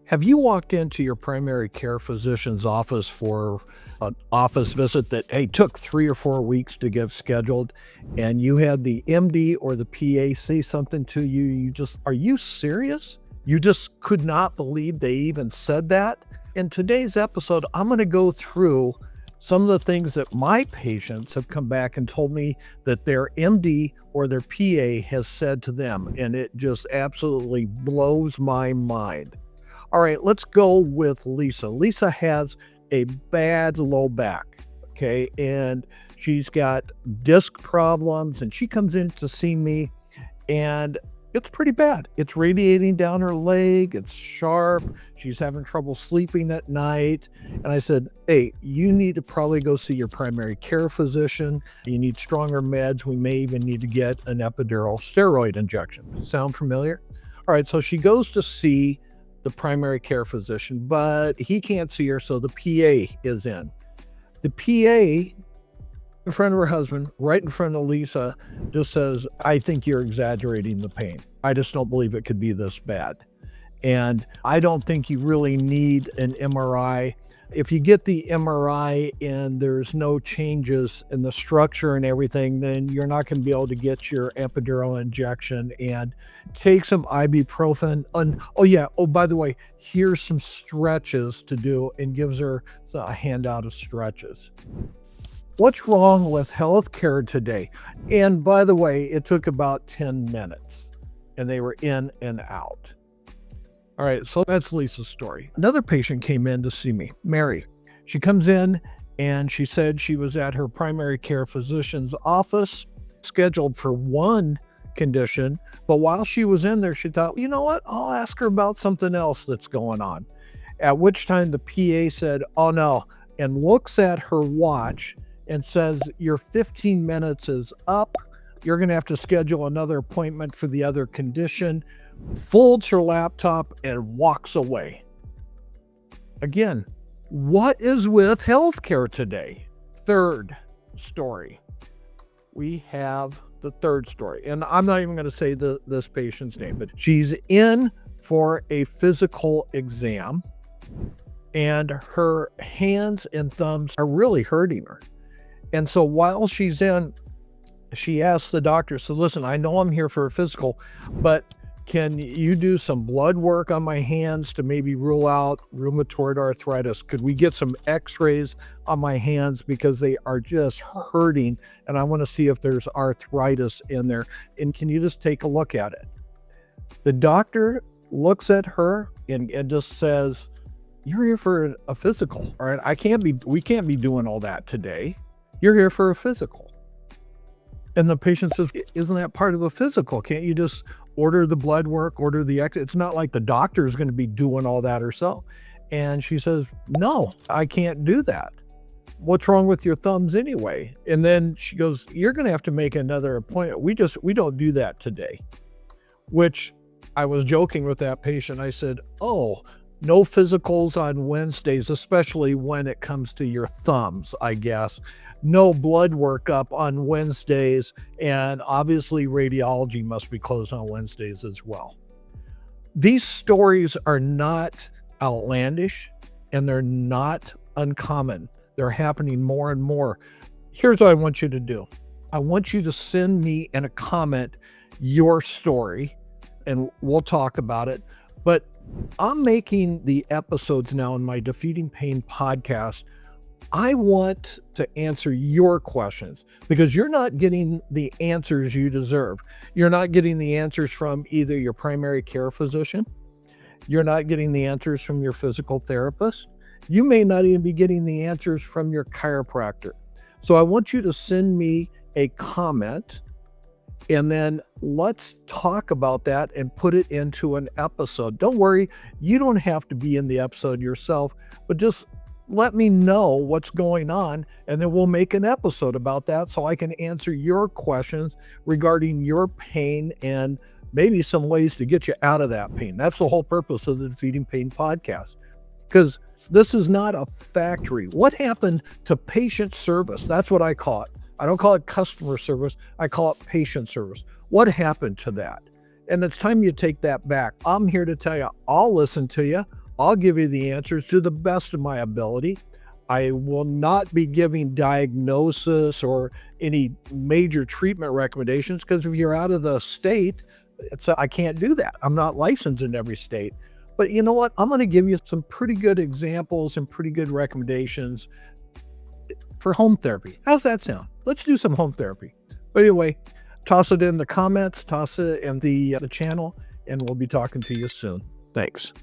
Have you walked into your primary care physician's office for an office visit that, hey, took 3 or 4 weeks to get scheduled, and you had the MD or the PA say something to you, are you serious? You just could not believe they even said that? In today's episode, I'm gonna go through some of the things that my patients have come back and told me that their MD or their PA has said to them, and it just absolutely blows my mind. All right, let's go with Lisa. Lisa has a bad low back, okay? And she's got disc problems, and she comes in to see me, and it's pretty bad. It's radiating down her leg, it's sharp, she's having trouble sleeping at night. And I said, hey, you need to probably go see your primary care physician. You need stronger meds. We may even need to get an epidural steroid injection. Sound familiar? All right, so she goes to see the primary care physician, but he can't see her, so the PA is in. The PA, in front of her husband, right in front of Lisa, just says, I think you're exaggerating the pain. I just don't believe it could be this bad. And I don't think you really need an MRI. If you get the MRI and there's no changes in the structure and everything, then you're not going to be able to get your epidural injection. And take some ibuprofen. Oh, by the way, here's some stretches to do, and gives her a handout of stretches. What's wrong with healthcare today? And by the way, it took about 10 minutes and they were in and out. All right, so that's Lisa's story. Another patient came in to see me, Mary. She comes in and she said she was at her primary care physician's office, scheduled for one condition, but while she was in there, she thought, you know what, I'll ask her about something else that's going on. At which time the PA said, oh no, and looks at her watch and says, your 15 minutes is up. You're gonna have to schedule another appointment for the other condition. Folds her laptop and walks away. Again, what is with healthcare today? Third story. We have the third story, and I'm not even gonna say this patient's name, but she's in for a physical exam and her hands and thumbs are really hurting her. And so while she's in, she asked the doctor, so listen, I know I'm here for a physical, but can you do some blood work on my hands to maybe rule out rheumatoid arthritis? Could we get some x-rays on my hands because they are just hurting and I want to see if there's arthritis in there? And can you just take a look at it? The doctor looks at her and just says, you're here for a physical, all right? We can't be doing all that today. You're here for a physical. And the patient says, isn't that part of a physical? Can't you just order the blood work, order the x? It's not like the doctor is going to be doing all that herself. And she says, no, I can't do that. What's wrong with your thumbs anyway? And then she goes, you're going to have to make another appointment. We don't do that today. Which I was joking with that patient. I said, oh, no physicals on Wednesdays, especially when it comes to your thumbs, I guess. No blood workup on Wednesdays, and obviously radiology must be closed on Wednesdays as well. These stories are not outlandish and they're not uncommon. They're happening more and more. Here's what I want you to do. I want you to send me in a comment your story and we'll talk about it. But I'm making the episodes now in my Defeating Pain podcast. I want to answer your questions because you're not getting the answers you deserve. You're not getting the answers from either your primary care physician. You're not getting the answers from your physical therapist. You may not even be getting the answers from your chiropractor. So I want you to send me a comment and then let's talk about that and put it into an episode. Don't worry, you don't have to be in the episode yourself, but just let me know what's going on, and then we'll make an episode about that so I can answer your questions regarding your pain and maybe some ways to get you out of that pain. That's the whole purpose of the Defeating Pain podcast, because this is not a factory. What happened to patient service? That's what I call it. I don't call it customer service. I call it patient service. What happened to that? And it's time you take that back. I'm here to tell you, I'll listen to you. I'll give you the answers to the best of my ability. I will not be giving diagnosis or any major treatment recommendations because if you're out of the state, I can't do that. I'm not licensed in every state. But you know what? I'm going to give you some pretty good examples and pretty good recommendations for home therapy. How's that sound? Let's do some home therapy. But anyway, toss it in the comments, toss it in the channel, and we'll be talking to you soon. Thanks.